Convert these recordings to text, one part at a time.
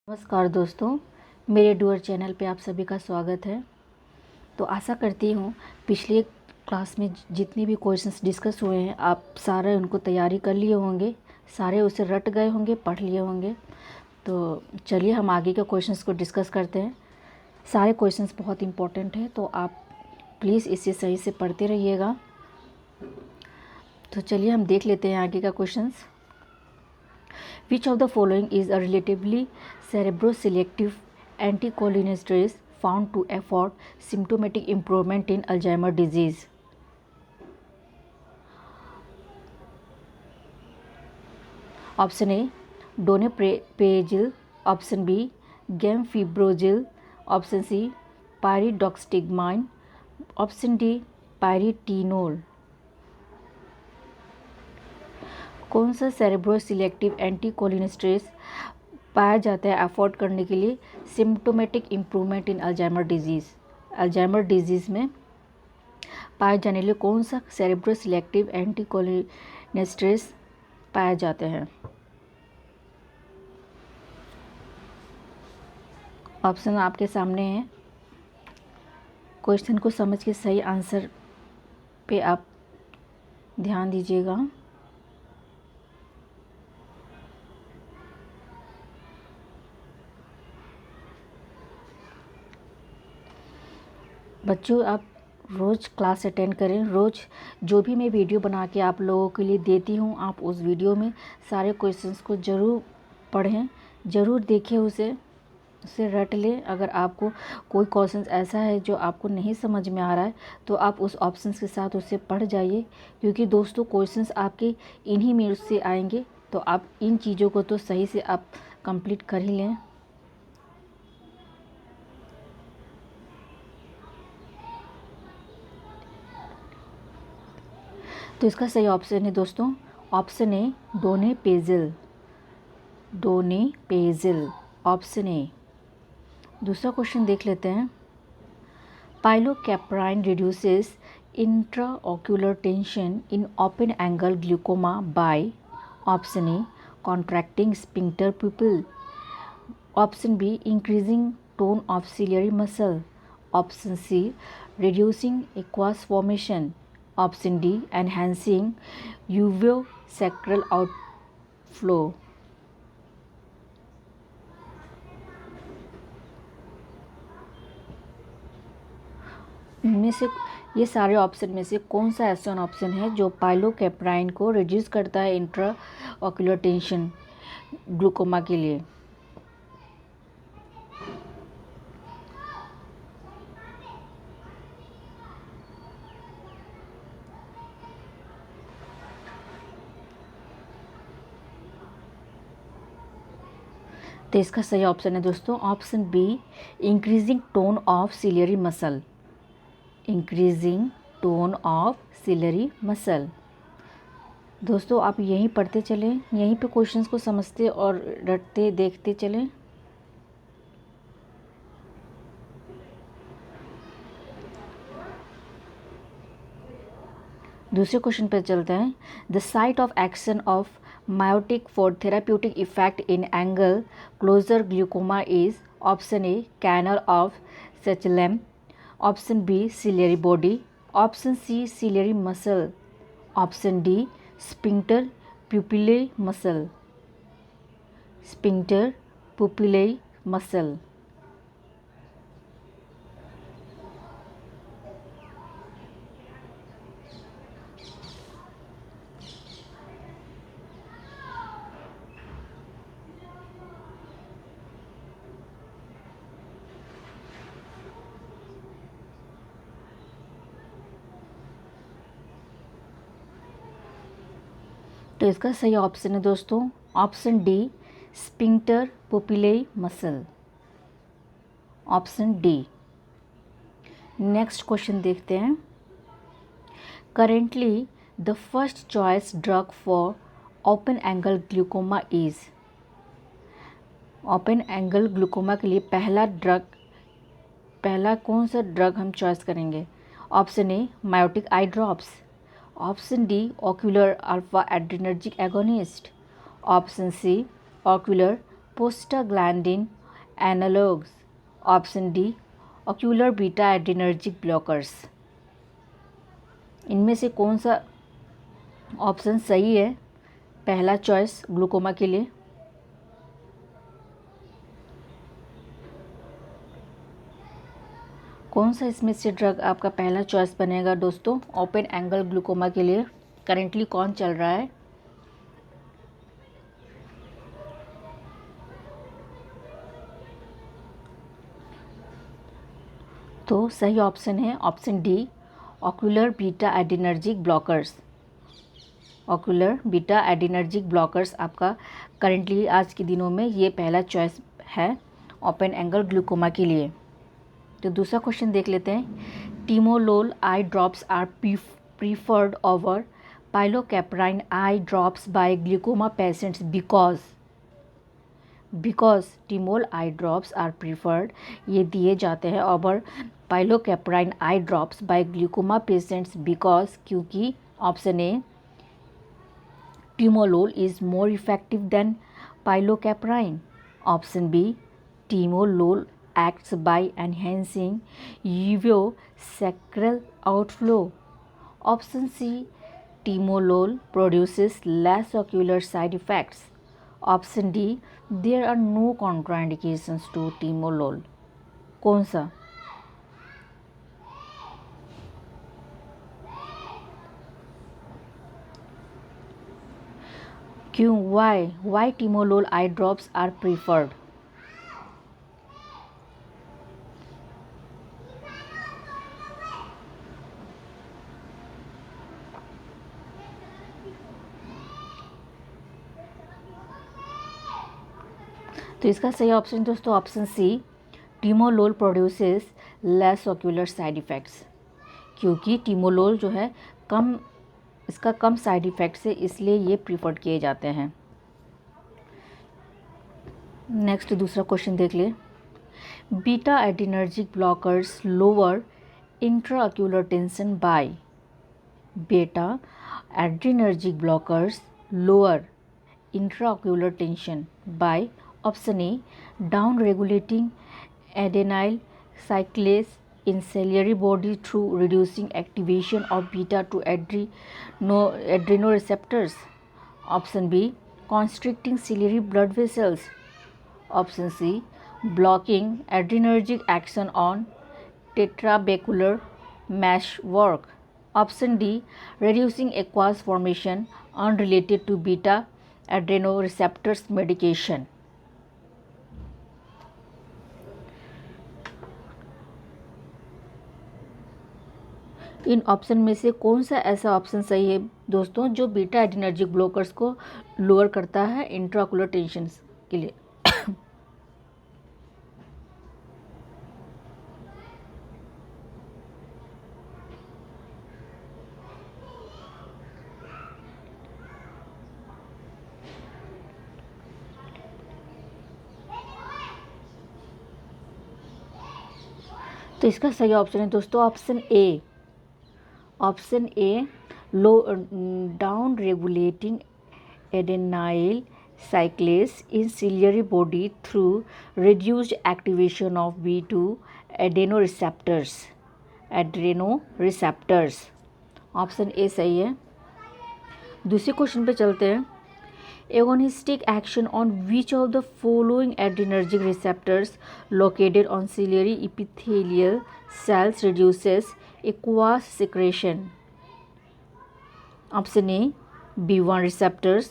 नमस्कार दोस्तों, मेरे डूअर चैनल पे आप सभी का स्वागत है। तो आशा करती हूँ पिछले क्लास में जितने भी क्वेश्चंस डिस्कस हुए हैं आप सारे उनको तैयारी कर लिए होंगे, सारे उसे रट गए होंगे, पढ़ लिए होंगे। तो चलिए हम आगे के क्वेश्चंस को डिस्कस करते हैं। सारे क्वेश्चंस बहुत इंपॉर्टेंट हैं, तो आप प्लीज़ इसे सही से पढ़ते रहिएगा। तो चलिए हम देख लेते हैं आगे का questions. Which of the following is a relatively cerebroselective anticholinesterase found to afford symptomatic improvement in Alzheimer's disease? Option A, donepezil. Option B, gemfibrozil. Option C, pyridoxytigmine. Option D, pyretinol. कौन सा सेरेब्रो सिलेक्टिव एंटीकोलिनेस्टेरेस पाया जाता है afford करने के लिए symptomatic improvement in Alzheimer disease? Alzheimer disease में पाए जाने लिए कौन सा सेरेब्रो सिलेक्टिव एंटीकोलिनेस्टेरेस पाया जाते हैं? ऑप्शन आपके सामने है। क्वेश्चन को समझ के सही आंसर पे आप ध्यान दीजिएगा। बच्चों, आप रोज़ क्लास अटेंड करें। रोज़ जो भी मैं वीडियो बना के आप लोगों के लिए देती हूँ, आप उस वीडियो में सारे क्वेश्चंस को ज़रूर पढ़ें, ज़रूर देखें, उसे रट लें। अगर आपको कोई क्वेश्चंस ऐसा है जो आपको नहीं समझ में आ रहा है तो आप उस ऑप्शंस के साथ उसे पढ़ जाइए, क्योंकि दोस्तों क्वेश्चंस आपके इन्हीं में से आएंगे। तो आप इन चीज़ों को तो सही से आप कंप्लीट कर ही लें। तो इसका सही ऑप्शन है दोस्तों, ऑप्शन ए, डोनेपेजिल। डोनेपेजिल, option A. दूसरा क्वेश्चन देख लेते हैं। Pilocarpine reduces intraocular tension in open angle glaucoma by option A, contracting sphincter pupil. Option B, increasing tone of ciliary muscle. Option C, reducing aqueous formation. Option D, enhancing uveosacral outflow. इनमें से ये सारे option में से कौन सा ऐसा option है जो पाइलोकैप्राइन को रिड्यूस करता है इंट्रा ऑक्यूलर टेंशन ग्लूकोमा के लिए? तो इसका सही ऑप्शन है दोस्तों, option B, increasing tone of ciliary muscle. Increasing tone of ciliary muscle. दोस्तों आप यहीं पढ़ते चलें, यहीं पे क्वेश्चंस को समझते और रटते देखते चलें। दूसरे क्वेश्चन पर चलते हैं। The site of action of miotic for therapeutic effect in angle closure glaucoma is option A, canal of Schlemm. Option B, ciliary body. Option C, ciliary muscle. Option D, sphincter pupillary muscle. Sphincter pupillary muscle. तो इसका सही option है दोस्तों, option D, sphincter pupillary muscle. Option D. Next question देखते हैं। Currently the first choice drug for open angle glaucoma is. Open angle glaucoma के लिए पहला कौन सा ड्रग हम चॉइस करेंगे? Option A, miotic eye drops. Option D, ocular alpha adrenergic agonist. Option C, ocular prostaglandin analogues, option D ocular beta adrenergic blockers. इनमें से कौन सा ऑप्शन सही है पहला चॉइस ग्लूकोमा के लिए? कौन सा इसमें से ड्रग आपका पहला चॉइस बनेगा दोस्तों ओपन एंगल ग्लूकोमा के लिए? करेंटली कौन चल रहा है? तो सही ऑप्शन है option D ocular beta adrenergic blockers. Ocular beta adrenergic blockers आपका करेंटली आज के दिनों में ये पहला चॉइस है ओपन एंगल ग्लूकोमा के लिए। तो दूसरा क्वेश्चन देख लेते हैं। Timolol eye drops are preferred over pilocarpine eye drops by glaucoma patients because timolol eye drops are preferred ये दिए जाते हैं over pilocarpine eye drops by glaucoma patients because क्योंकि option A timolol is more effective than pilocarpine, option B timolol acts by enhancing uveosacral outflow, option C timolol produces less ocular side effects, option D there are no contraindications to timolol। कौन सा? क्यों? why timolol eye drops are preferred? तो इसका सही option दोस्तों option C timolol produces less ocular side effects, क्योंकि timolol जो है इसका कम साइड इफ़ेक्ट्स है इसलिए ये प्रीफर्ड किए जाते हैं। नेक्स्ट दूसरा क्वेश्चन देख ले। Beta adrenergic blockers lower intraocular tension by, beta adrenergic blockers lower intraocular tension by, option A down regulating adenyl cyclase in ciliary body through reducing activation of beta 2 adrenoreceptors, option B constricting ciliary blood vessels, option C blocking adrenergic action on tetrabecular meshwork, option D reducing aqueous formation unrelated to beta adrenoreceptors medication। In option में से कौन सा ऐसा option सही है दोस्तों जो beta adrenergic blockers को लोअर करता है इंट्राऑक्यूलर टेंशन के लिए? तो इसका सही ऑप्शन है दोस्तों option A, option A low down regulating adenyl cyclase in ciliary body through reduced activation of B2 adrenoreceptors, option A सही है। दूसरे क्वेश्चन पे चलते हैं। Agonistic action on which of the following adrenergic receptors located on ciliary epithelial cells reduces aqueous secretion, option A B1 receptors,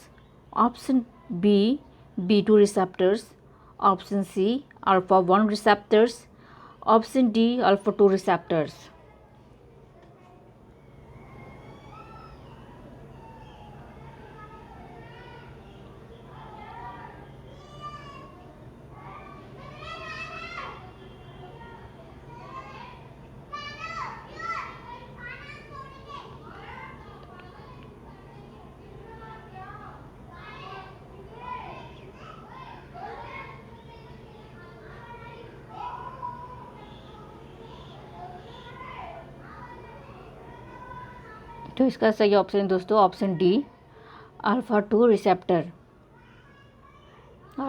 option B B2 receptors, option C alpha 1 receptors, option D alpha 2 receptors। तो इसका सही option दोस्तों option D alpha 2 receptor.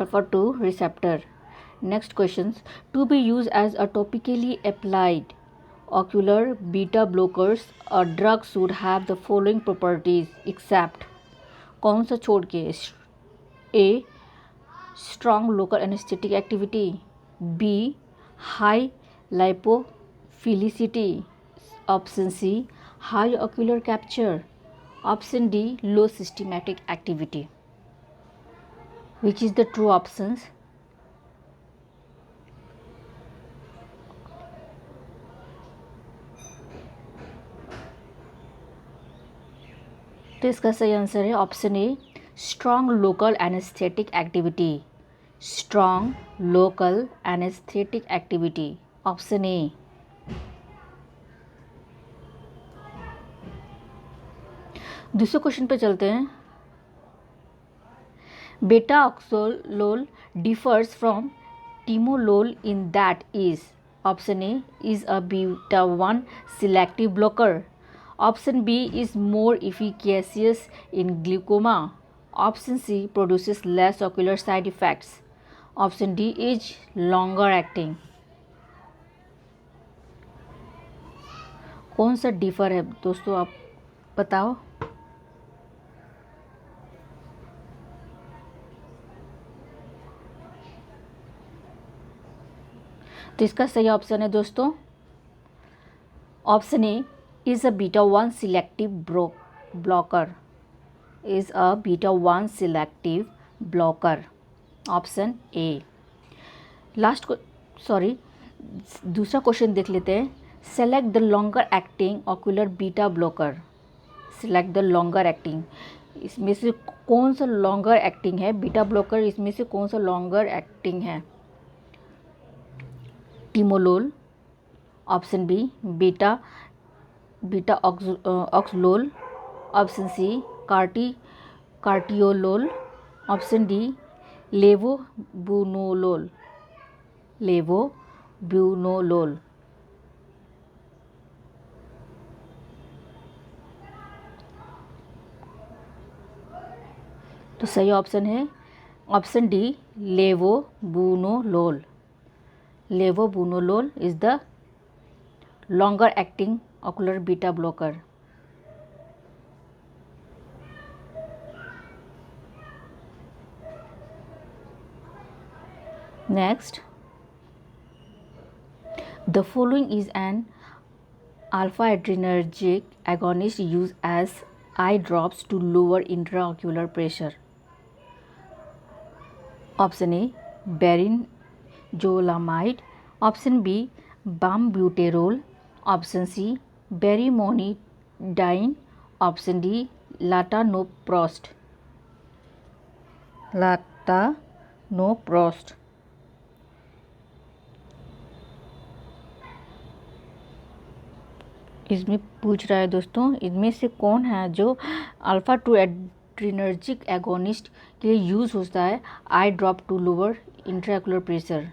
alpha 2 receptor. Next questions. To be used as a topically applied ocular beta blockers, a drug should have the following properties except कौन सा छोड़ के? A. Strong local anesthetic activity. B. High lipophilicity. Option C. High ocular capture. Option D. Low systematic activity. Which is the true options? तो इसका सही answer है option A, strong local anaesthetic activity. Strong local anaesthetic activity, option A. दूसरे question पे चलते हैं. Betaxolol differs from timolol in that is. Option A is a beta 1 selective blocker. Option B is more efficacious in glaucoma. Option C produces less ocular side effects. Option D is longer acting. कौन सा differ है दोस्तों, आप बताओ. तो इसका सही option है दोस्तों option A is a beta 1 selective blocker. Is a beta 1 selective blocker. Option A. Last sorry दूसरा क्वेश्चन देख लेते हैं. Select the longer acting ocular beta blocker. Select the longer acting, इसमें से कौन सा लॉन्गर एक्टिंग है बीटा ब्लॉकर, इसमें से कौन सा लॉन्गर एक्टिंग है. Timolol. Option B betaxolol. Option C carteolol. Option D levobunolol. तो सही ऑप्शन है option D levobunolol. Levobunolol is the longer acting ocular beta blocker. Next, the following is an alpha adrenergic agonist used as eye drops to lower intraocular pressure. Option A berinzolamide. Option B bambuterol. Option C berimonidyne. Option D latanoprost. इसमें पूछ रहा है दोस्तों, इनमें से कौन है जो अल्फा 2 एड्रीनर्जिक एगोनिस्ट के लिए यूज़ होता है eye drop to lower intraocular pressure.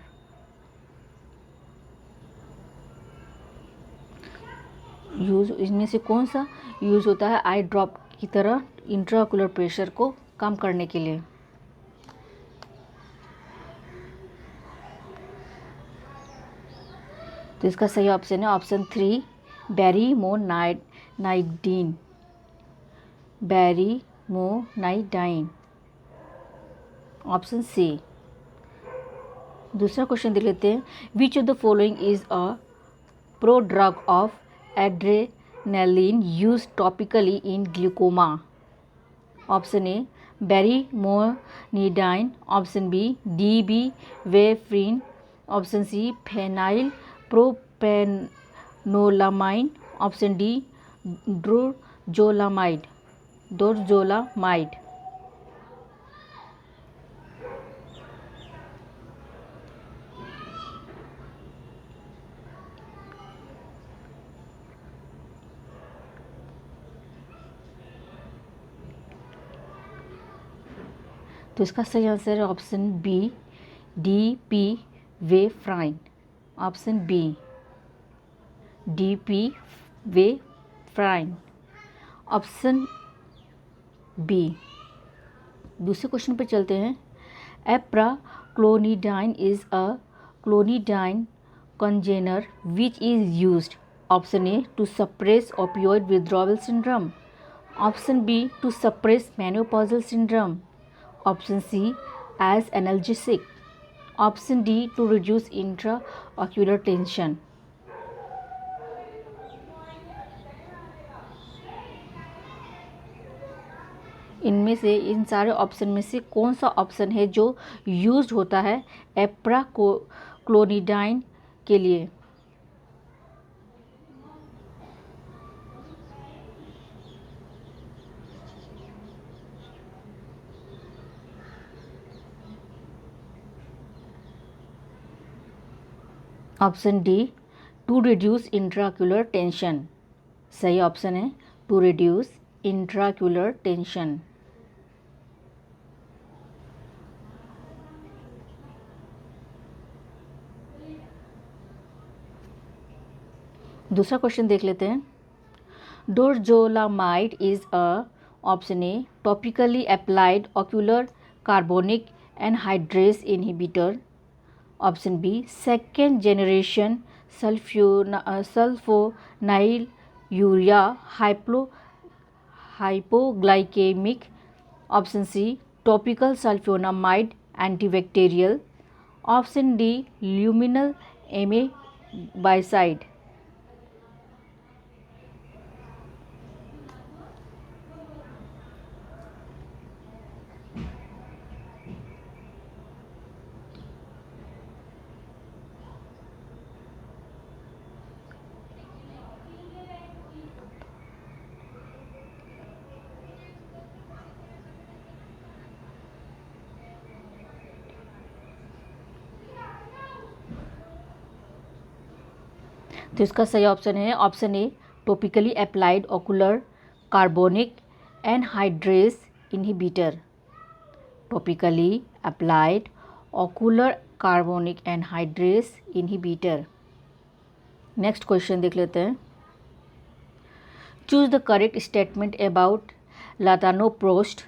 Use इसमें से कौन सा यूज़ होता है आई ड्रॉप की तरह इंट्राओक्युलर प्रेशर को कम करने के लिए. तो इसका सही ऑप्शन है ऑप्शन 3 बेरीमोनाइडाइन. Option C. दूसरा क्वेश्चन देख लेते हैं. विच of the following is a pro drug of adrenaline used topically in glaucoma. Option A berimonidyne. Option B DB-warfarin. Option C phenylpropanolamine. Option D dorzolamide. तो इसका सही आंसर है option B DP-warfarin. Option B DP-warfarin. Option B. दूसरे question पे चलते हैं. Epra-clonidine is a clonidine congener which is used option A to suppress opioid withdrawal syndrome, option B to suppress menopausal syndrome, option C as analgesic, option D to reduce intraocular tension. इनमें से इन सारे option में से कौन सा option है जो used होता है एप्राक्लोनिडाइन के लिए? Option D to reduce intraocular tension. सही ऑप्शन है टू रिड्यूस इंट्राक्यूलर टेंशन। दूसरा क्वेश्चन देख लेते हैं। Dorzolamide is a option A topically applied ocular carbonic anhydrase inhibitor, option B second generation sulfonyl urea hypoglycemic, option C topical sulfonamide antibacterial, option D luminal amebicide. तो इसका सही option है option A topically applied ocular carbonic anhydrase inhibitor. Topically applied ocular carbonic anhydrase inhibitor. Next question देख लेते हैं। Choose the correct statement about latanoprost.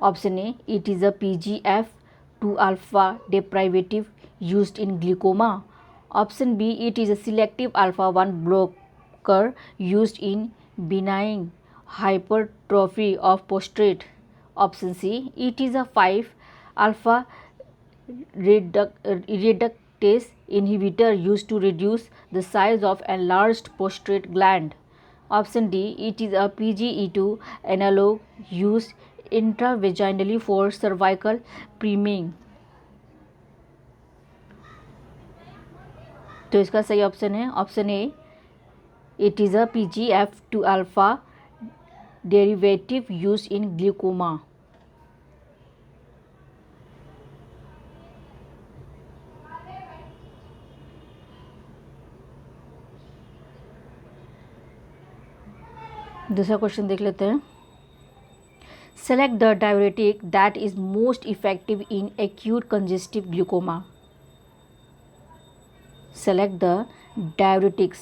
Option A it is a PGF2 alpha derivative used in glaucoma, option B it is a selective alpha 1 blocker used in benign hypertrophy of prostate, option C it is a 5 alpha reductase inhibitor used to reduce the size of enlarged prostate gland, option D it is a PGE2 analog used intravaginally for cervical priming। तो इसका सही option है option A it is a PGF2 alpha derivative used in glaucoma। दूसरा question देख लेते हैं। Select the diuretic that is most effective in acute congestive glaucoma. Select the diuretics,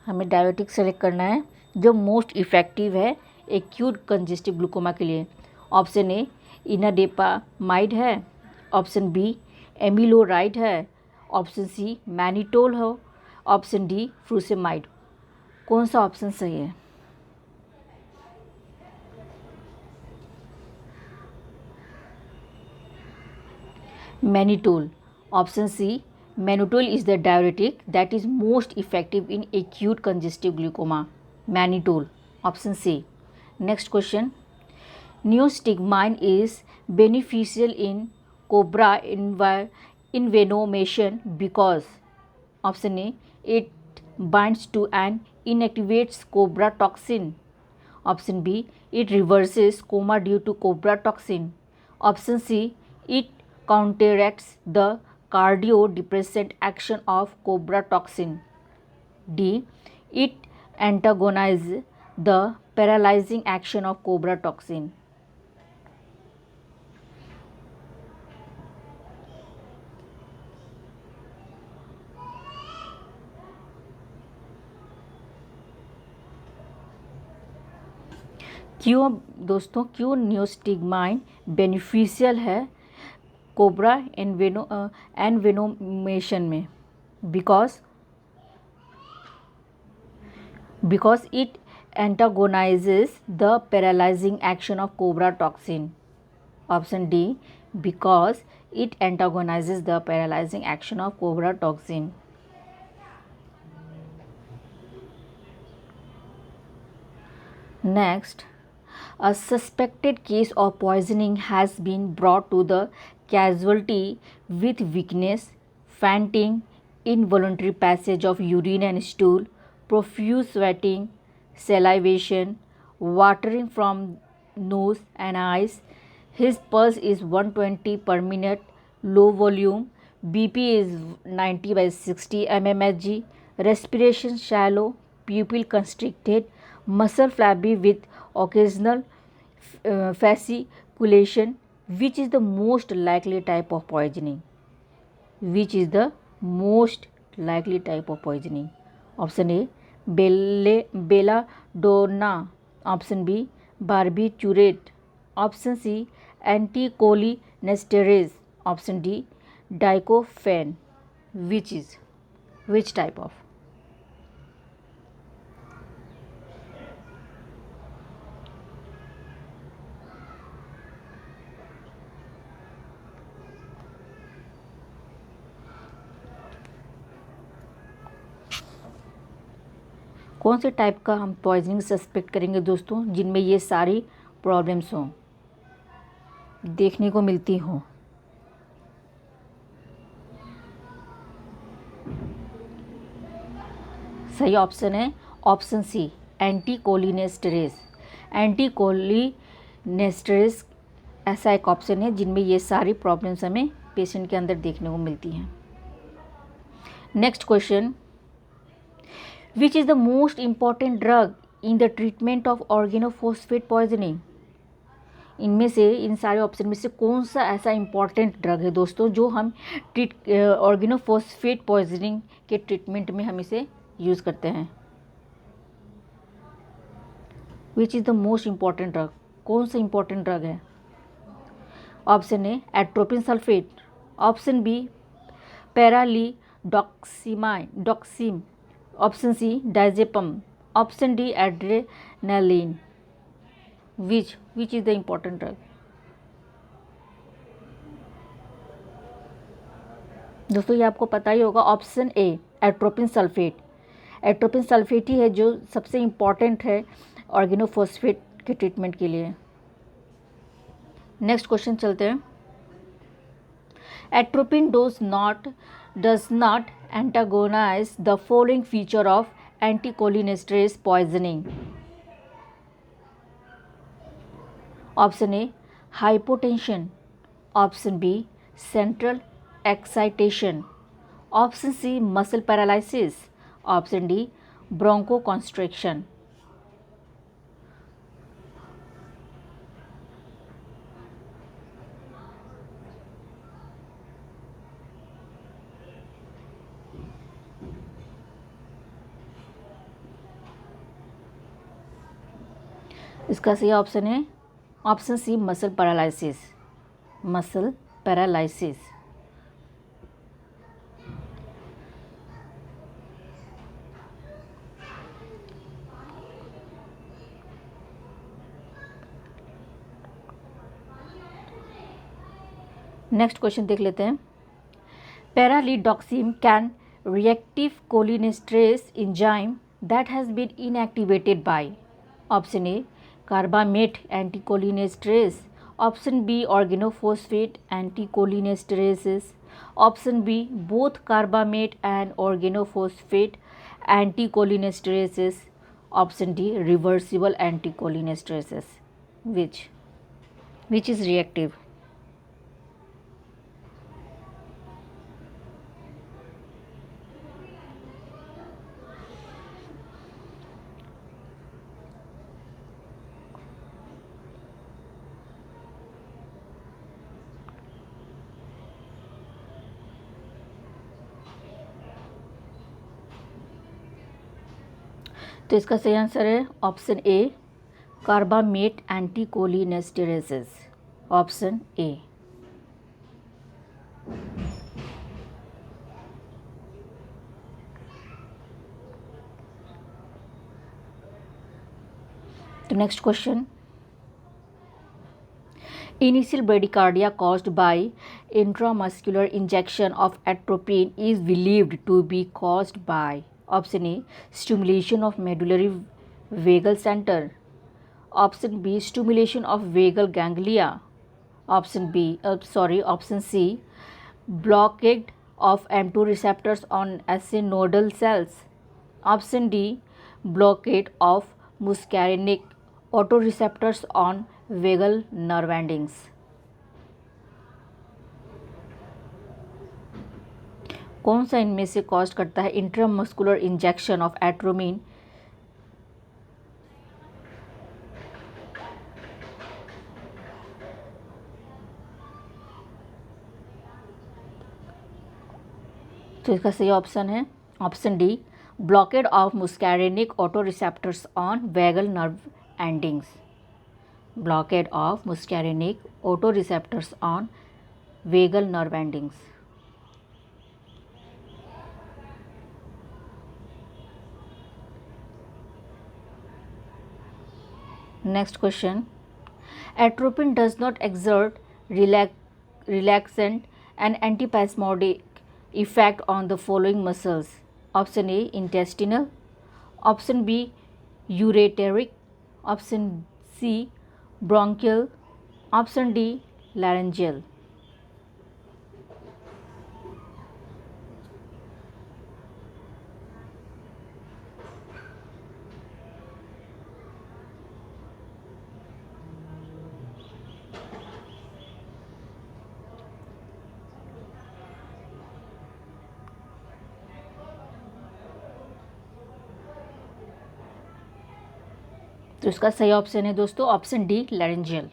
हमें diuretics select करना है जो मोस्ट इफेक्टिव है एक्यूट कंजेस्टिव ग्लूकोमा के लिए। ऑप्शन ए इनाडेपामाइड है, ऑप्शन बी एमिलोराइड है, ऑप्शन सी मैनिटोल हो, ऑप्शन डी फ्रूसेमाइड। कौन सा ऑप्शन सही है? Mannitol, option C mannitol is the diuretic that is most effective in acute congestive glaucoma, mannitol, option C। next question, neostigmine is beneficial in cobra envenomation because, option A it binds to and inactivates cobra toxin, option B it reverses coma due to cobra toxin, option C it counteracts the cardio-depressant action of cobra toxin, D it antagonizes the paralyzing action of cobra toxin। क्यों दोस्तों, क्यों नियोस्टिग्माइन beneficial है cobra एनवेनोमेशन में? because it antagonizes the paralyzing action of cobra toxin. Option D, because it antagonizes the paralyzing action of cobra toxin. Next, a suspected case of poisoning has been brought to the casualty with weakness, fainting, involuntary passage of urine and stool, profuse sweating, salivation, watering from nose and eyes. His pulse is 120 per minute, low volume, BP is 90/60 mmHg, respiration shallow, pupil constricted, muscle flabby with occasional fasciculation. Which is the most likely type of poisoning? Which is the most likely type of poisoning? Option A, belladonna. Option B, barbiturate. Option C, anticholinesterase. Option D, diclofenac. Which type of? कौन से type का हम poisoning suspect करेंगे दोस्तों, जिनमें ये सारी problems हों, देखने को मिलती हों? सही ऑप्शन है ऑप्शन सी, एंटीकोलिनेस्टेरेज। एंटीकोलिनेस्टेरेज ऐसा एक ऑप्शन है जिनमें ये सारी प्रॉब्लम्स हमें पेशेंट के अंदर देखने को मिलती हैं। Next question, which is the most important drug in the treatment of organophosphate poisoning? इनमें से, इन सारे ऑप्शन में से कौन सा ऐसा इम्पॉर्टेंट ड्रग है दोस्तों जो हम ऑर्गेनोफॉस्फेट पॉइजनिंग के ट्रीटमेंट में हम इसे यूज़ करते हैं? Which is the most important drug, कौन सा इम्पॉर्टेंट ड्रग है? Option A, atropine sulphate. Option B, pralidoxime. Option C, diazepam. Option D, adrenaline. Which is the important drug? दोस्तों ये आपको पता ही होगा, option A, atropine sulphate. Atropine sulphate ही है जो सबसे इम्पॉर्टेंट है ऑर्गेनोफॉस्फेट के ट्रीटमेंट के लिए। नेक्स्ट क्वेश्चन चलते हैं। Atropine does not antagonise the following feature of anticholinesterase poisoning. Option A, hypotension. Option B, central excitation. Option C, muscle paralysis. Option D, bronchoconstriction. इसका सही ऑप्शन है option C, muscle paralysis. Muscle paralysis. Next question देख लेते हैं। Pralidoxime can reactive cholinesterase enzyme that has been inactivated by? Option A, carbamate anticholinesterase. Option B, organophosphate anticholinesterases. Option B, both carbamate and organophosphate anticholinesterases. Option D, reversible anticholinesterases. Which is reactive? तो इसका सही answer है option A, carbamate anticholinesterases. Option A. तो next question, initial bradycardia caused by intramuscular injection of atropine is believed to be caused by option A stimulation of medullary vagal center, option B stimulation of vagal ganglia, option C blockade of M2 receptors on nodal cells, option D blockade of muscarinic autoreceptors on vagal nerve endings। कौन सा इनमें से cause करता है intramuscular injection of एट्रोमिन तो इसका सही option है option D blockade of muscarinic auto receptors on vagal nerve endings, blockade of muscarinic auto receptors on vagal nerve endings. Next question, atropine does not exert relaxant and antispasmodic effect on the following muscles, option A intestinal, option B ureteric, option C bronchial, option D laryngeal। तो इसका सही option है दोस्तों option D laryngeal,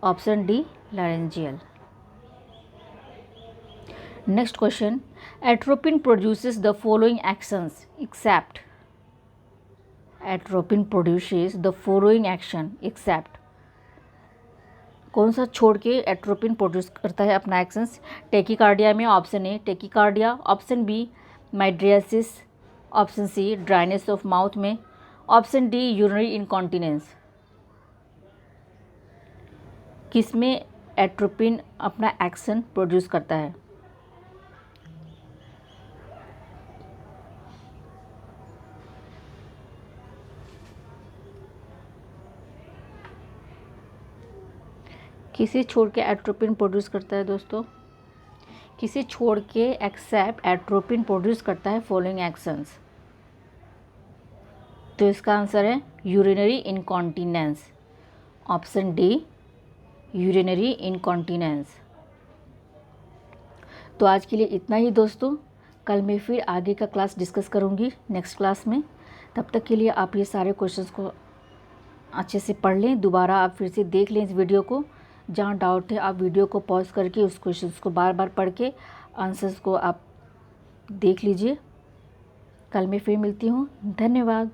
option D laryngeal. Next question, atropine produces the following actions except, atropine produces the following action except, कौन सा छोड़ के atropine produce करता है अपना एक्शंस, टेकिकार्डिया में option A tachycardia, option B mydriasis, option C dryness of mouth में, option D urinary incontinence. किस में एट्रोपिन अपना एक्शन प्रोड्यूस करता है? किसे छोड़ के एट्रोपिन प्रोड्यूस करता है दोस्तों? किसे छोड़ के एक्सेप्ट एट्रोपिन प्रोड्यूस करता है फॉलोइंग एक्शंस? तो इसका आंसर है urinary incontinence, option D urinary incontinence. तो आज के लिए इतना ही दोस्तों, कल मैं फिर आगे का क्लास डिस्कस करूँगी नेक्स्ट क्लास में। तब तक के लिए आप ये सारे क्वेश्चंस को अच्छे से पढ़ लें, दोबारा आप फिर से देख लें इस वीडियो को, जहाँ डाउट है आप वीडियो को पॉज करके उस क्वेश्चंस को बार बार पढ़ के आंसर्स को आप देख लीजिए। कल मैं फिर मिलती हूँ, धन्यवाद।